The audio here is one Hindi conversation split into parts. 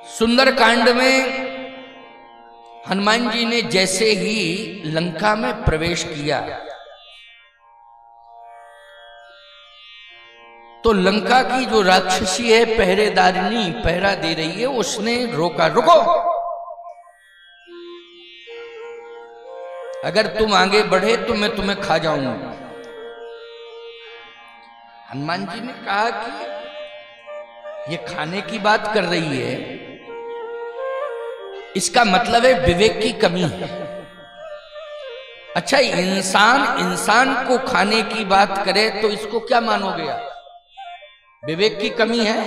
सुंदरकांड में हनुमान जी ने जैसे ही लंका में प्रवेश किया तो लंका की जो राक्षसी है पहरेदारिनी पहरा दे रही है, उसने रोका, रुको, अगर तुम आगे बढ़े तो मैं तुम्हें खा जाऊंगा। हनुमान जी ने कहा कि ये खाने की बात कर रही है, इसका मतलब है विवेक की कमी है। अच्छा, इंसान को खाने की बात करे तो इसको क्या मानोगे आप? विवेक की कमी है,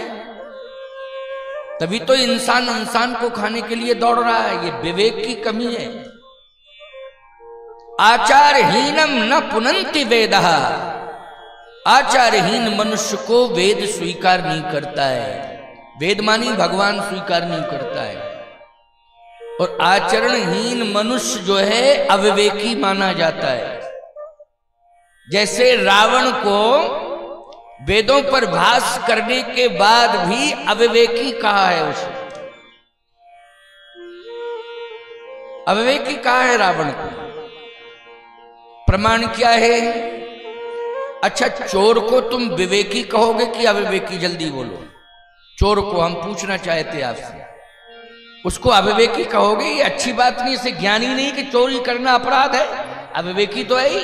तभी तो इंसान को खाने के लिए दौड़ रहा है। ये विवेक की कमी है। आचारहीनम न पुनंति वेदः, आचारहीन मनुष्य को वेद स्वीकार नहीं करता है। वेद मानी भगवान स्वीकार नहीं करता है। और आचरणहीन मनुष्य जो है अविवेकी माना जाता है। जैसे रावण को वेदों पर भाष करने के बाद भी अविवेकी कहा है, उसे अविवेकी कहा है रावण को। प्रमाण क्या है? अच्छा, चोर को तुम विवेकी कहोगे कि अविवेकी? जल्दी बोलो। चोर को हम पूछना चाहते आपसे, उसको अविवेकी कहोगे? ये अच्छी बात नहीं, इसे ज्ञानी नहीं कि चोरी करना अपराध है। अविवेकी तो है ही।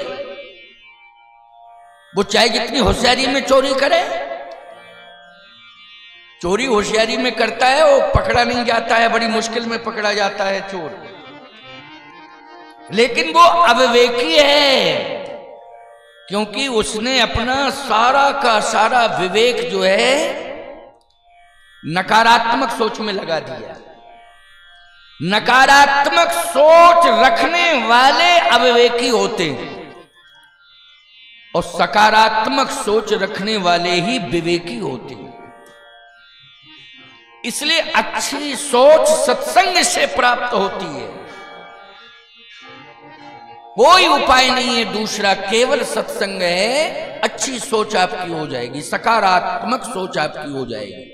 वो चाहे जितनी होशियारी में चोरी करे, चोरी होशियारी में करता है, वो पकड़ा नहीं जाता है, बड़ी मुश्किल में पकड़ा जाता है चोर। लेकिन वो अविवेकी है क्योंकि उसने अपना सारा का सारा विवेक जो है नकारात्मक सोच में लगा दिया। नकारात्मक सोच रखने वाले अविवेकी होते हैं और सकारात्मक सोच रखने वाले ही विवेकी होते हैं। इसलिए अच्छी सोच सत्संग से प्राप्त होती है। कोई उपाय नहीं है दूसरा, केवल सत्संग है। अच्छी सोच आपकी हो जाएगी, सकारात्मक सोच आपकी हो जाएगी।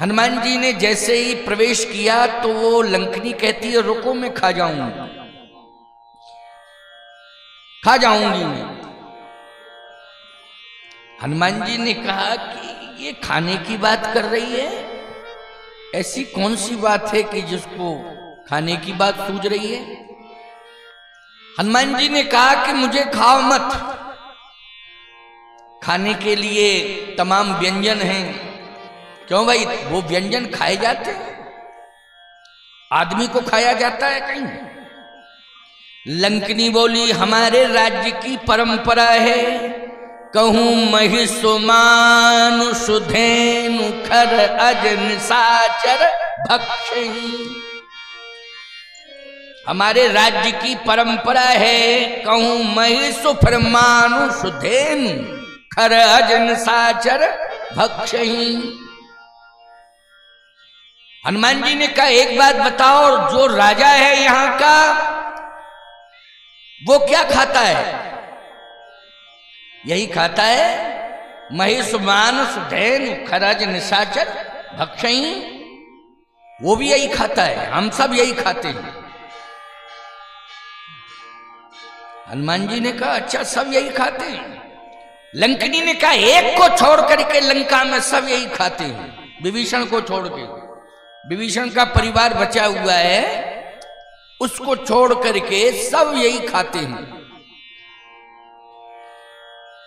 हनुमान जी ने जैसे ही प्रवेश किया तो वो लंकनी कहती है, रुको, मैं खा जाऊंगी, खा जाऊंगी मैं। हनुमान जी ने कहा कि ये खाने की बात कर रही है, ऐसी कौन सी बात है कि जिसको खाने की बात सूझ रही है? हनुमान जी ने कहा कि मुझे खाओ मत, खाने के लिए तमाम व्यंजन हैं। क्यों भाई, वो व्यंजन खाए जाते हैं? आदमी को खाया जाता है कहीं? लंकनी बोली, हमारे राज्य की परंपरा है, कहूं महिषु मानुषु धेनु खर अज निशाचर भक्षहि। हमारे राज्य की परंपरा है, कहूं महिषु फिर मानुषु धेनु खर अज निशाचर भक्षहि। हनुमान जी ने कहा, एक बात बताओ, जो राजा है यहां का वो क्या खाता है? यही खाता है, महिष मानुष धेनु खरज निशाचर भक्षहि। वो भी यही खाता है, हम सब यही खाते हैं। हनुमान जी ने कहा, अच्छा, सब यही खाते हैं? लंकनी ने कहा, एक को छोड़ करके लंका में सब यही खाते हैं, विभीषण को छोड़ के। विभीषण का परिवार बचा हुआ है, उसको छोड़ करके सब यही खाते हैं।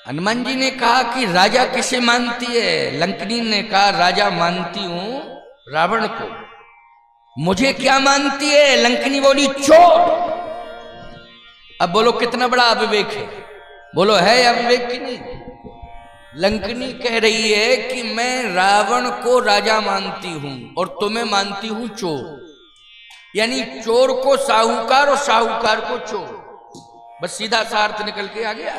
हनुमान जी ने कहा कि राजा किसे मानती है? लंकनी ने कहा, राजा मानती हूं रावण को। मुझे क्या मानती है? लंकनी बोली, चोर। अब बोलो कितना बड़ा अविवेक है? बोलो है अविवेक की नहीं? लंकनी कह रही है कि मैं रावण को राजा मानती हूं और तुम्हें मानती हूं चोर। यानी चोर को साहूकार और साहूकार को चोर। बस सीधा सा अर्थ निकल के आ गया।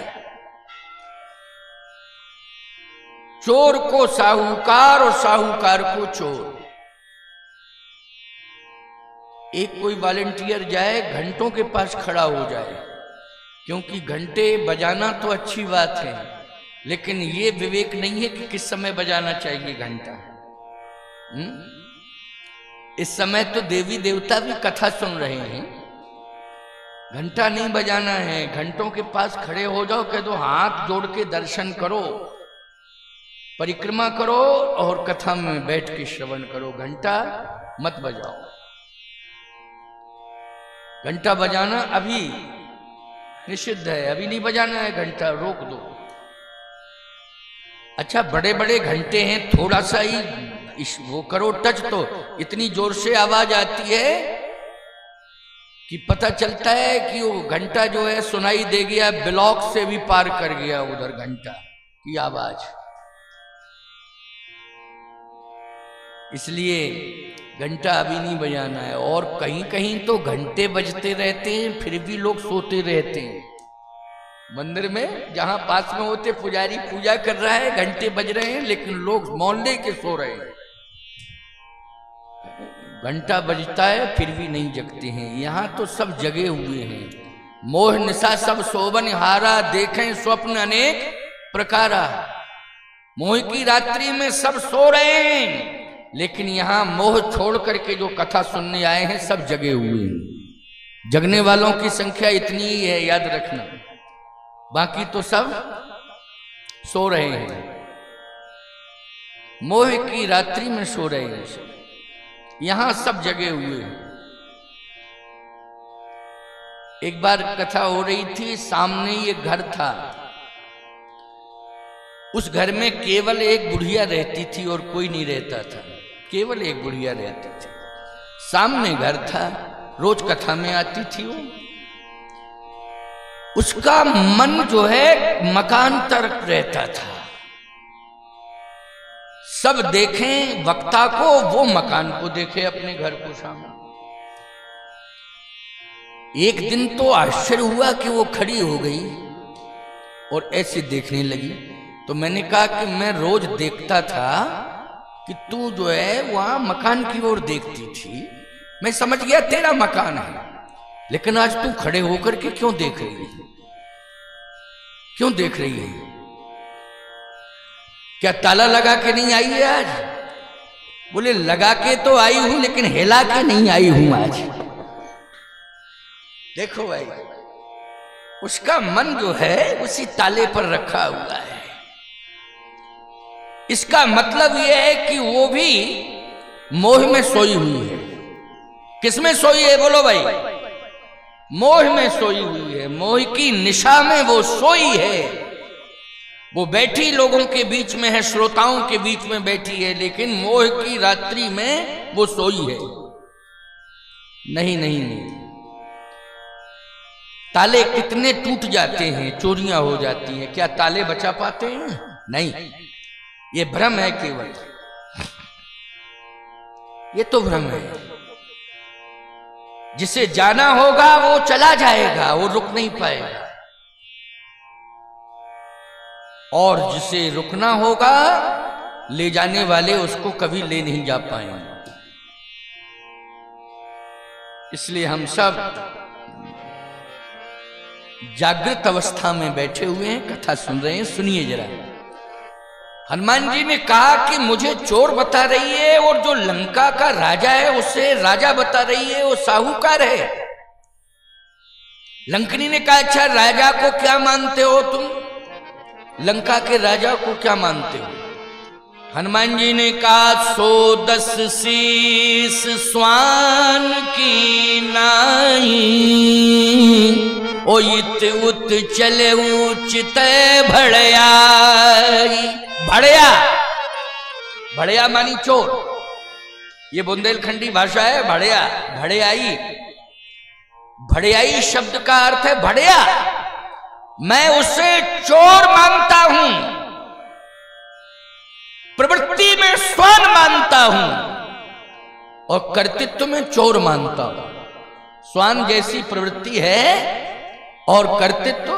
चोर को साहूकार और साहूकार को चोर। एक कोई वॉलंटियर जाए, घंटों के पास खड़ा हो जाए, क्योंकि घंटे बजाना तो अच्छी बात है, लेकिन ये विवेक नहीं है कि किस समय बजाना चाहिए घंटा। इस समय तो देवी देवता भी कथा सुन रहे हैं। घंटा नहीं बजाना है, घंटों के पास खड़े हो जाओ, कह दो हाथ जोड़ के दर्शन करो, परिक्रमा करो और कथा में बैठ के श्रवण करो, घंटा मत बजाओ। घंटा बजाना अभी निषिद्ध है, अभी नहीं बजाना है घंटा, रोक दो। अच्छा बड़े बड़े घंटे हैं, थोड़ा सा ही वो करो टच तो इतनी जोर से आवाज आती है कि पता चलता है कि वो घंटा जो है सुनाई दे गया, ब्लॉक से भी पार कर गया उधर घंटा की आवाज। इसलिए घंटा अभी नहीं बजाना है। और कहीं कहीं तो घंटे बजते रहते हैं फिर भी लोग सोते रहते हैं। मंदिर में जहां पास में होते पुजारी पूजा कर रहा है, घंटे बज रहे हैं, लेकिन लोग मोहल्ले के सो रहे हैं। घंटा बजता है फिर भी नहीं जगते हैं। यहां तो सब जगे हुए हैं। मोह निशा सब शोभन हारा, देखें स्वप्न अनेक प्रकारा। मोह की रात्रि में सब सो रहे हैं, लेकिन यहां मोह छोड़ करके जो कथा सुनने आए हैं सब जगे हुए हैं। जगने वालों की संख्या इतनी ही है, याद रखना, बाकी तो सब सो रहे हैं। मोह की रात्रि में सो रहे हैं सब, यहां सब जगे हुए हैं। एक बार कथा हो रही थी, सामने ये घर था, उस घर में केवल एक बुढ़िया रहती थी और कोई नहीं रहता था, केवल एक बुढ़िया रहती थी। सामने घर था, रोज कथा में आती थी वो। उसका मन जो है मकान तरफ रहता था। सब देखें वक्ता को, वो मकान को देखे अपने घर को सामने। एक दिन तो आश्चर्य हुआ कि वो खड़ी हो गई और ऐसे देखने लगी। तो मैंने कहा कि मैं रोज देखता था कि तू जो है वहां मकान की ओर देखती थी, मैं समझ गया तेरा मकान है, लेकिन आज तू खड़े होकर के क्यों देख रही है? क्यों देख रही है? क्या ताला लगा के नहीं आई है आज? बोले लगा के तो आई हूं, लेकिन हिला के नहीं आई हूं आज। देखो भाई, उसका मन जो है उसी ताले पर रखा हुआ है। इसका मतलब यह है कि वो भी मोह में सोई हुई है। किसमें सोई है बोलो भाई? मोह में सोई हुई है। मोह की निशा में वो सोई है। वो बैठी लोगों के बीच में है, श्रोताओं के बीच में बैठी है, लेकिन मोह की रात्रि में वो सोई है। नहीं नहीं नहीं, ताले कितने टूट जाते हैं, चोरियां हो जाती हैं, क्या ताले बचा पाते हैं? नहीं, ये भ्रम है केवल, ये तो भ्रम है। जिसे जाना होगा वो चला जाएगा, वो रुक नहीं पाएगा, और जिसे रुकना होगा ले जाने वाले उसको कभी ले नहीं जा पाएंगे। इसलिए हम सब जागृत अवस्था में बैठे हुए हैं, कथा सुन रहे हैं। सुनिए जरा। हनुमान जी ने कहा कि मुझे चोर बता रही है, और जो लंका का राजा है उसे राजा बता रही है, वो साहूकार है। लंकनी ने कहा अच्छा राजा को क्या मानते हो तुम? लंका के राजा को क्या मानते हो? हनुमान जी ने कहा 110 शीस स्वान की नाई, ओ इत उत चले उचित भड़याई। भड़या, भड़या मानी चोर, ये बुंदेलखंडी भाषा है। भड़या, भड़याई, भड़याई शब्द का अर्थ है भड़या। मैं उसे चोर मानता हूं, प्रवृत्ति में स्वान मानता हूं और कर्तृत्व में चोर मानता हूं। स्वान जैसी प्रवृत्ति है और कर्तृत्व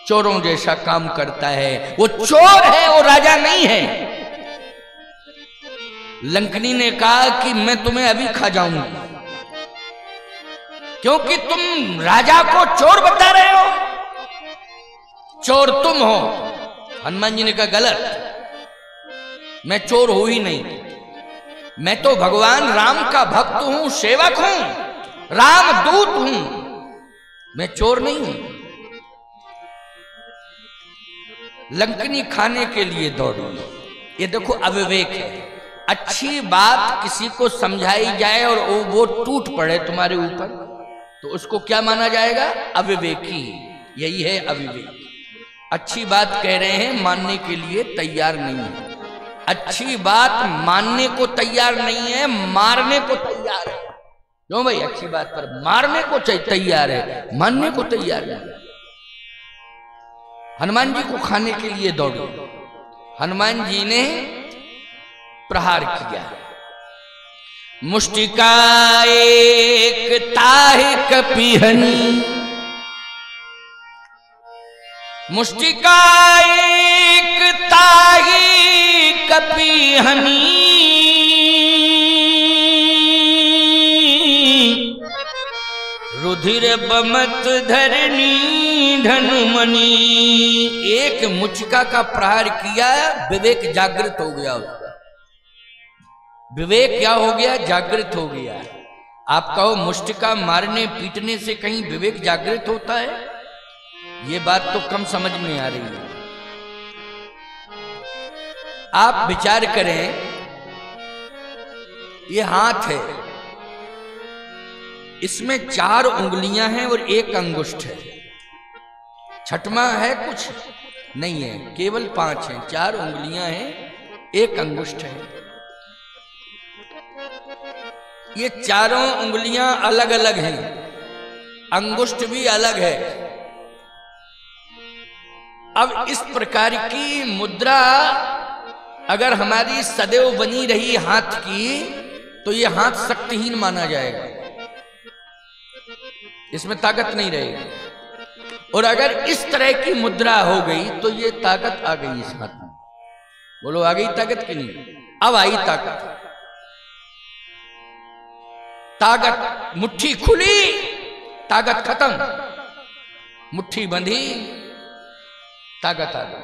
चोरों जैसा काम करता है। वो चोर है, वो राजा नहीं है। लंकनी ने कहा कि मैं तुम्हें अभी खा जाऊंगा, क्योंकि तुम राजा को चोर बता रहे हो। चोर तुम हो। हनुमान जी ने कहा गलत, मैं चोर हूं ही नहीं। मैं तो भगवान राम का भक्त हूं, सेवक हूं, रामदूत हूं, मैं चोर नहीं हूं। लंकनी खाने के लिए दौड़ी। ये देखो अविवेक है। अच्छी बात किसी को समझाई जाए और वो टूट पड़े तुम्हारे ऊपर, तो उसको क्या माना जाएगा? अविवेकी। यही है अविवेक। अच्छी बात कह रहे हैं, मानने के लिए तैयार नहीं है। अच्छी बात मानने को तैयार नहीं है, मारने को तैयार है। क्यों भाई? अच्छी बात पर मारने को तैयार है, मानने को तैयार नहीं। हनुमान जी को खाने के लिए दौड़े। हनुमान जी ने प्रहार किया। मुष्टिका एक ताहि कपिहनी, मुष्टिका एक ताहि कपिहनी, रुधिर बमत धरणी धनुमणि। एक मुचिका का प्रहार किया, विवेक जागृत हो गया उसका। विवेक क्या हो गया? जागृत हो गया। आप कहो मुष्टिका मारने पीटने से कहीं विवेक जागृत होता है? ये बात तो कम समझ में आ रही है। आप विचार करें, ये हाथ है, इसमें 4 उंगलियां हैं और 1 अंगुष्ठ है। छठवां है कुछ नहीं है, केवल 5 हैं। 4 उंगलियां हैं, 1 अंगुष्ठ है। ये चारों उंगलियां अलग अलग हैं, अंगुष्ठ भी अलग है। अब इस प्रकार की मुद्रा अगर हमारी सदैव बनी रही हाथ की, तो ये हाथ शक्तिहीन माना जाएगा, इसमें ताकत नहीं रहेगी। और अगर इस तरह की मुद्रा हो गई तो ये ताकत आ गई इस हाथ में। बोलो आ गई ताकत कि नहीं? अब आई ताकत। ताकत, मुट्ठी खुली, ताकत खत्म, मुट्ठी बंधी, ताकत आ गई।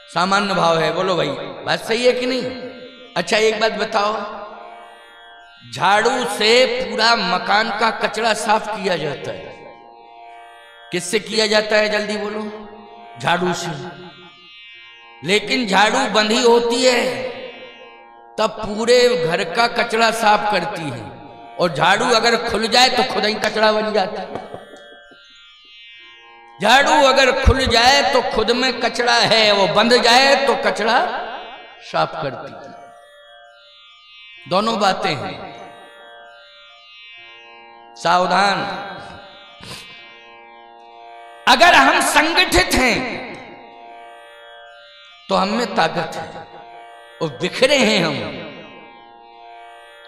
सामान्य भाव है। बोलो भाई बात सही है कि नहीं? अच्छा एक बात बताओ, झाड़ू से पूरा मकान का कचरा साफ किया जाता है, किससे किया जाता है? जल्दी बोलो। झाड़ू से। लेकिन झाड़ू बंधी होती है तब पूरे घर का कचरा साफ करती है, और झाड़ू अगर खुल जाए तो खुद ही कचरा बन जाता है। झाड़ू अगर खुल जाए तो खुद में कचरा है, वो बंद जाए तो कचरा साफ करती है। दोनों बातें हैं, सावधान। अगर हम संगठित हैं तो हम में ताकत है, और बिखरे हैं हम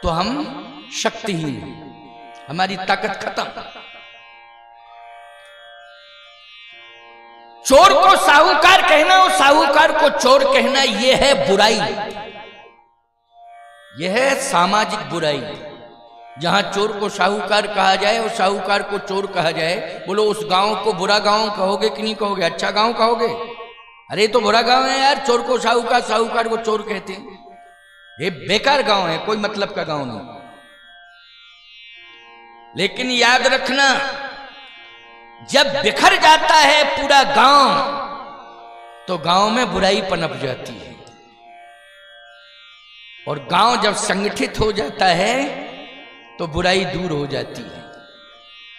तो हम शक्तिहीन हैं, हमारी ताकत खत्म। चोर को साहूकार कहना और साहूकार को चोर कहना, यह है बुराई, यह है सामाजिक बुराई। जहां चोर को साहूकार कहा जाए और साहूकार को चोर कहा जाए, बोलो उस गांव को बुरा गांव कहोगे कि नहीं कहोगे? अच्छा गांव कहोगे? अरे तो बुरा गांव है यार, चोर को साहूकार, साहूकार को चोर कहते हैं। ये बेकार गांव है, कोई मतलब का गांव नहीं। लेकिन याद रखना, जब बिखर जाता है पूरा गांव तो गांव में बुराई पनप जाती है, और गांव जब संगठित हो जाता है तो बुराई दूर हो जाती है।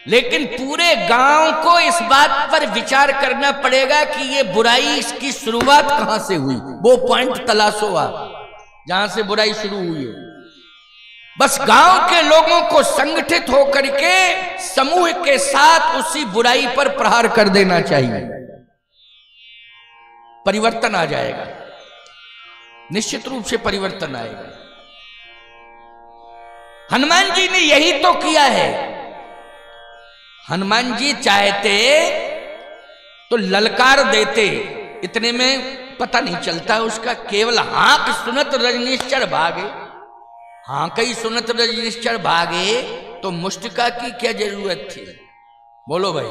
लेकिन पूरे गांव को इस बात पर विचार करना पड़ेगा कि ये बुराई, इसकी शुरुआत कहां से हुई। वो पॉइंट तलाशो आप, जहां से बुराई शुरू हुई है। बस गांव के लोगों को संगठित होकर के समूह के साथ उसी बुराई पर प्रहार कर देना चाहिए, परिवर्तन आ जाएगा, निश्चित रूप से परिवर्तन आएगा। हनुमान जी ने यही तो किया है। हनुमान जी चाहते तो ललकार देते, इतने में पता नहीं चलता उसका, केवल हाँक सुनत रजनीश्चर भागे। हाँ कई सुनत रजनीश्चर भागे तो मुष्टिका की क्या जरूरत थी? बोलो भाई।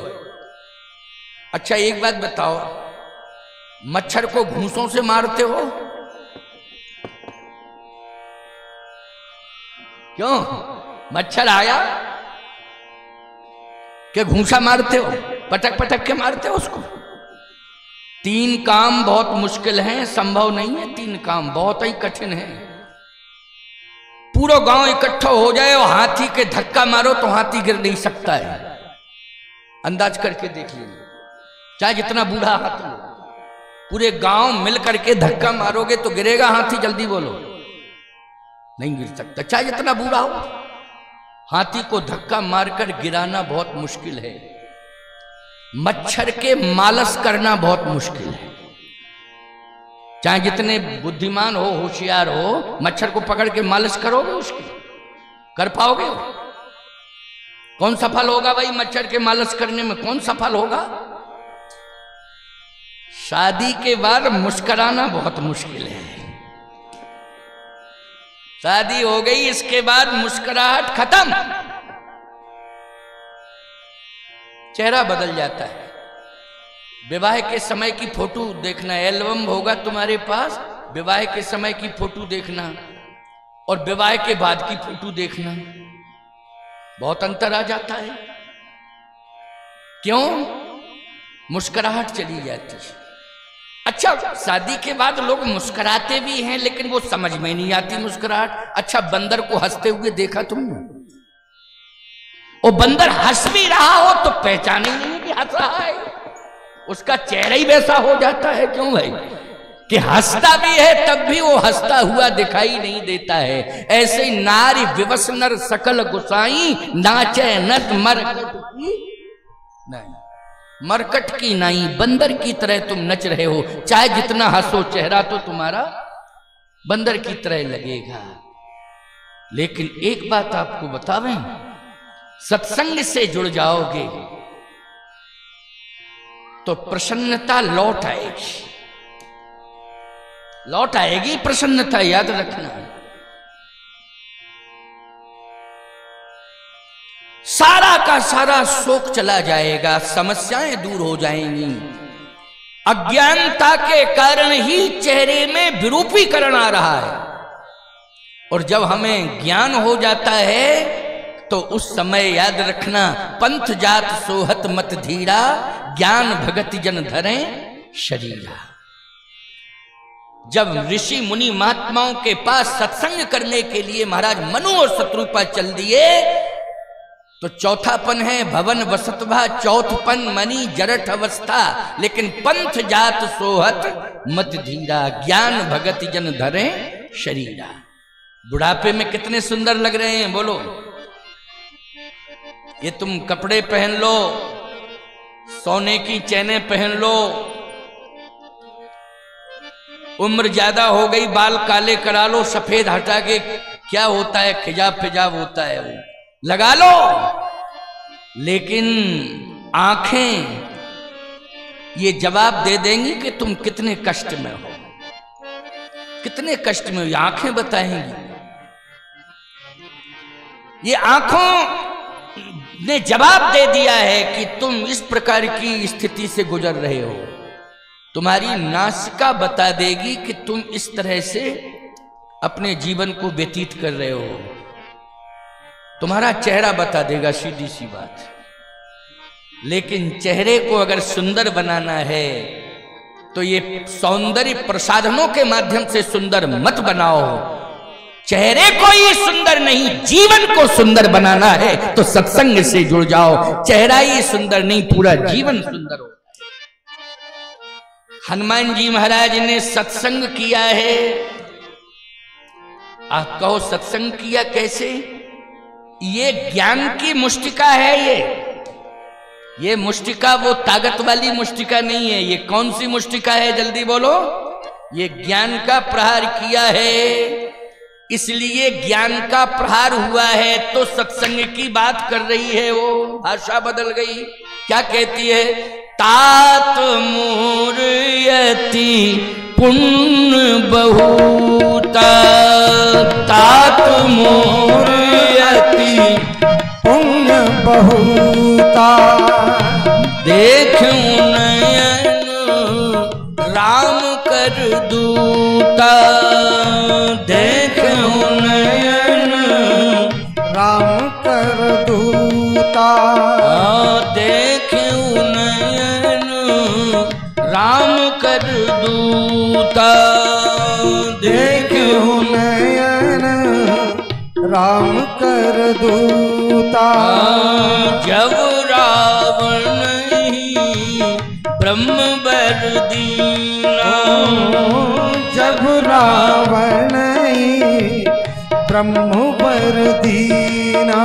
अच्छा एक बात बताओ, मच्छर को घूंसों से मारते हो? क्यों? मच्छर आया कि घूंसा मारते हो, पटक पटक के मारते हो उसको। 3 काम बहुत मुश्किल हैं, संभव नहीं है। 3 काम बहुत ही कठिन है। पूरा गांव इकट्ठा हो जाए और हाथी के धक्का मारो तो हाथी गिर नहीं सकता है। अंदाज करके देख लीजिए, चाहे जितना बूढ़ा हाथी हो, पूरे गांव मिल करके धक्का मारोगे तो गिरेगा हाथी? जल्दी बोलो, नहीं गिर सकता। चाहे जितना बूढ़ा हो, हाथी को धक्का मारकर गिराना बहुत मुश्किल है। मच्छर के मालस करना बहुत मुश्किल है। चाहे जितने बुद्धिमान हो, होशियार हो, मच्छर को पकड़ के मालिश करोगे उसकी? कर पाओगे? कौन सफल होगा भाई मच्छर के मालिश करने में? कौन सफल होगा? शादी के बाद मुस्कुराना बहुत मुश्किल है। शादी हो गई, इसके बाद मुस्कुराहट खत्म, चेहरा बदल जाता है। विवाह के समय की फोटो देखना, एल्बम होगा तुम्हारे पास, विवाह के समय की फोटो देखना और विवाह के बाद की फोटो देखना, बहुत अंतर आ जाता है। क्यों? मुस्कुराहट चली जाती है। अच्छा, शादी के बाद लोग मुस्कुराते भी हैं, लेकिन वो समझ में नहीं आती मुस्कुराहट। अच्छा, बंदर को हंसते हुए देखा तुमने? और बंदर हंस भी रहा हो तो पहचान ही नहीं कि हंस रहा है, उसका चेहरा ही वैसा हो जाता है। क्यों भाई? कि हंसता भी है तब भी वो हंसता हुआ दिखाई नहीं देता है। ऐसे ही नारी विवश नर सकल गुसाई, नाचे नत मरकट की नहीं, मरकट की नहीं, बंदर की तरह तुम नच रहे हो। चाहे जितना हंसो, चेहरा तो तुम्हारा बंदर की तरह लगेगा। लेकिन एक बात आपको बतावें, सत्संग से जुड़ जाओगे तो प्रसन्नता लौट आएगी, लौट आएगी प्रसन्नता, याद रखना। सारा का सारा शोक चला जाएगा, समस्याएं दूर हो जाएंगी। अज्ञानता के कारण ही चेहरे में विरूपीकरण आ रहा है, और जब हमें ज्ञान हो जाता है तो उस समय याद रखना, पंथ जात सोहत मत धीरा, ज्ञान भगत जन धरें शरीरा। जब ऋषि मुनि महात्माओं के पास सत्संग करने के लिए महाराज मनु और शत्रुपा चल दिए, तो चौथापन है भवन वसतभा, चौथपन मनी जरठ अवस्था, लेकिन पंथ जात सोहत मत धीरा, ज्ञान भगत जन धरें शरीरा। बुढ़ापे में कितने सुंदर लग रहे हैं, बोलो। ये तुम कपड़े पहन लो, सोने की चैनें पहन लो, उम्र ज्यादा हो गई, बाल काले करा लो, सफेद हटा के क्या होता है, खिजाब फिजाब होता है, वो लगा लो। लेकिन आंखें ये जवाब दे देंगी कि तुम कितने कष्ट में हो, कितने कष्ट में हो, ये आंखें बताएंगी। ये आंखों ने जवाब दे दिया है कि तुम इस प्रकार की स्थिति से गुजर रहे हो। तुम्हारी नासिका बता देगी कि तुम इस तरह से अपने जीवन को व्यतीत कर रहे हो। तुम्हारा चेहरा बता देगा, सीधी सी बात। लेकिन चेहरे को अगर सुंदर बनाना है तो ये सौंदर्य प्रसाधनों के माध्यम से सुंदर मत बनाओ। चेहरे को ही सुंदर नहीं, जीवन को सुंदर बनाना है तो सत्संग से जुड़ जाओ। चेहरा ही सुंदर नहीं, पूरा जीवन सुंदर हो। हनुमान जी महाराज ने सत्संग किया है। आप कहो सत्संग किया कैसे? ये ज्ञान की मुष्टिका है। ये मुष्टिका वो ताकत वाली मुष्टिका नहीं है। ये कौन सी मुष्टिका है, जल्दी बोलो? ये ज्ञान का प्रहार किया है, इसलिए ज्ञान का प्रहार हुआ है। तो सत्संग की बात कर रही है, वो भाषा बदल गई। क्या कहती है? तात मूर्यति पुण्य बहुता, तात मूर्यति पुण्य बहुता, देखूं नयन राम कर दूता, देखूं नयन देख्यू नयन राम कर दूता, देख्यू नयन राम कर दूता। जब रावण ब्रह्म बर दीना, जब रावण ब्रह्म बर दीना।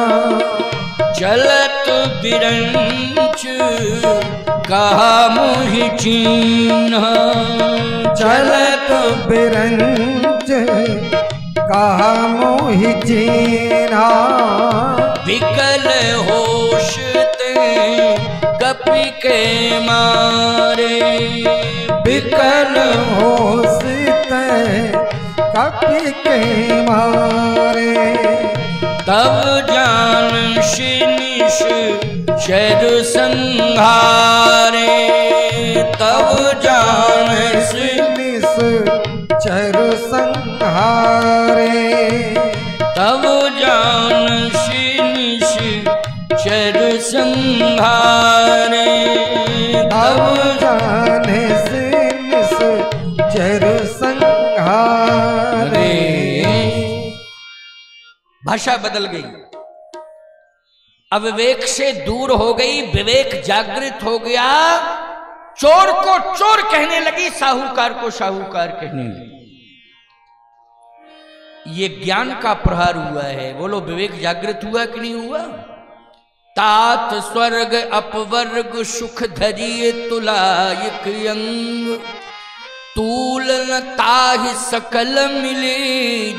चलत बिरंच कहा मोहि चीन्हा, चलत बिरंच कहा मोहि चीन्हा। विकल होश ते कपि के मारे, विकल होश ते कपि के मारे। तब जानशि निश शर संहारे, तब जानशि निश चर संहारे। तब जानशि निश शर संहारे। तब जाने से निश चर संहारे। भाषा बदल गई, अविवेक से दूर हो गई, विवेक जागृत हो गया। चोर को चोर कहने लगी, साहूकार को साहूकार कहने लगी। ये ज्ञान का प्रहार हुआ है। बोलो विवेक जागृत हुआ कि नहीं हुआ? तात स्वर्ग अपवर्ग सुख धरिए तुलायक अंग, तूल न ताहि सकल मिले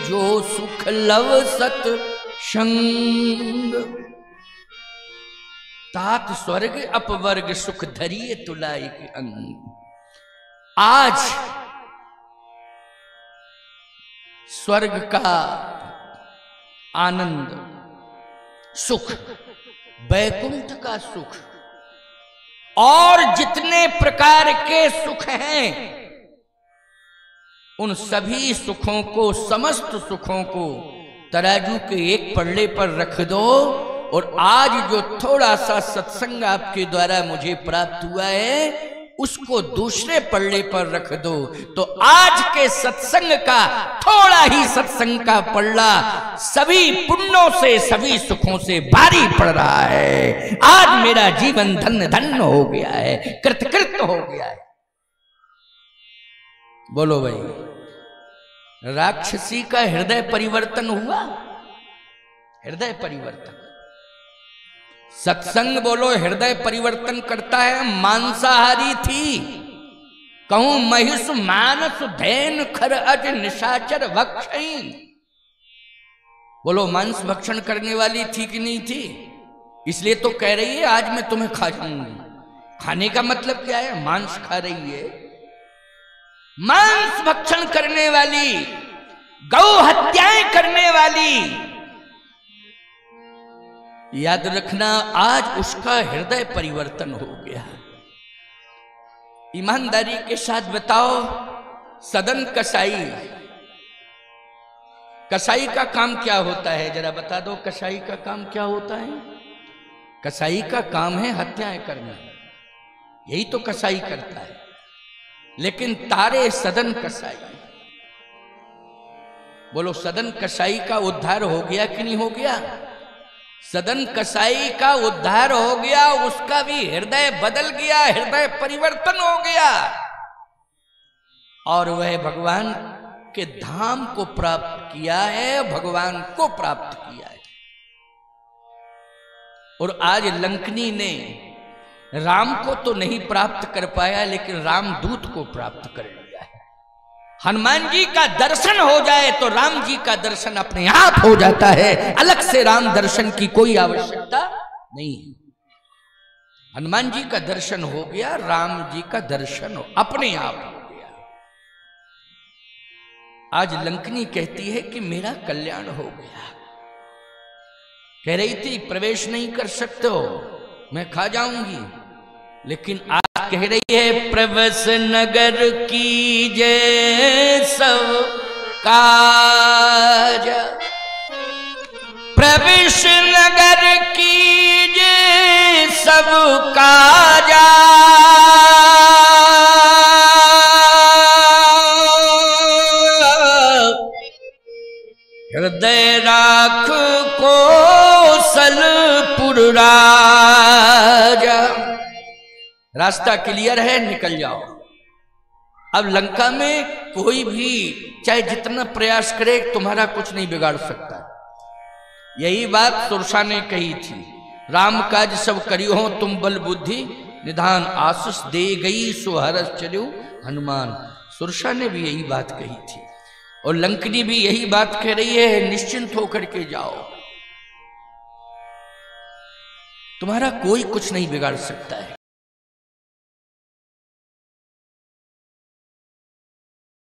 जो सुख लव सत संग। तात स्वर्ग अपवर्ग सुख धरिए तुलायक अंग। आज स्वर्ग का आनंद सुख, वैकुंठ का सुख और जितने प्रकार के सुख हैं, उन सभी सुखों को, समस्त सुखों को तराजू के एक पल्ले पर रख दो और आज जो थोड़ा सा सत्संग आपके द्वारा मुझे प्राप्त हुआ है उसको दूसरे पल्ले पर रख दो, तो आज के सत्संग का, थोड़ा ही सत्संग का पल्ला सभी पुण्यों से, सभी सुखों से भारी पड़ रहा है। आज मेरा जीवन धन्य धन्य हो गया है, कृतकृत हो गया है। बोलो भाई, राक्षसी का हृदय परिवर्तन हुआ, हृदय परिवर्तन। सत्संग बोलो हृदय परिवर्तन करता है। मांसाहारी थी, कहूं महिष मानस धैन खर अज निशाचर भक्षई। बोलो मांस भक्षण करने वाली थी कि नहीं थी? इसलिए तो कह रही है आज मैं तुम्हें खा जाऊंगी। खाने का मतलब क्या है? मांस खा रही है। मांस भक्षण करने वाली, गौ हत्याएं करने वाली, याद रखना आज उसका हृदय परिवर्तन हो गया। ईमानदारी के साथ बताओ, सदन कसाई, कसाई का काम क्या होता है? जरा बता दो, कसाई का काम क्या होता है? कसाई का काम है हत्याएं करना, यही तो कसाई करता है। लेकिन तारे सदन कसाई, बोलो सदन कसाई का उद्धार हो गया कि नहीं हो गया? सदन कसाई का उद्धार हो गया, उसका भी हृदय बदल गया, हृदय परिवर्तन हो गया और वह भगवान के धाम को प्राप्त किया है, भगवान को प्राप्त किया है। और आज लंकनी ने राम को तो नहीं प्राप्त कर पाया, लेकिन रामदूत को प्राप्त कर लिया है। हनुमान जी का दर्शन हो जाए तो राम जी का दर्शन अपने आप हो जाता है, अलग से राम दर्शन की कोई आवश्यकता नहीं है। हनुमान जी का दर्शन हो गया, राम जी का दर्शन अपने आप हो गया। आज लंकनी कहती है कि मेरा कल्याण हो गया। कह रही थी प्रवेश नहीं कर सकते हो, मैं खा जाऊंगी, लेकिन आज कह रही है प्रवेश नगर की जय सब काज, प्रवेश नगर की जय सब काजा, हृदय राख कौशलपुर राजा। रास्ता क्लियर है, निकल जाओ। अब लंका में कोई भी चाहे जितना प्रयास करे तुम्हारा कुछ नहीं बिगाड़ सकता। यही बात सुरसा ने कही थी, राम काज सब करियो तुम बल बुद्धि निधान, आशीष दे गई सुहरस चलो हनुमान। सुरसा ने भी यही बात कही थी और लंकनी भी यही बात कह रही है, निश्चिंत होकर के जाओ, तुम्हारा कोई कुछ नहीं बिगाड़ सकता है।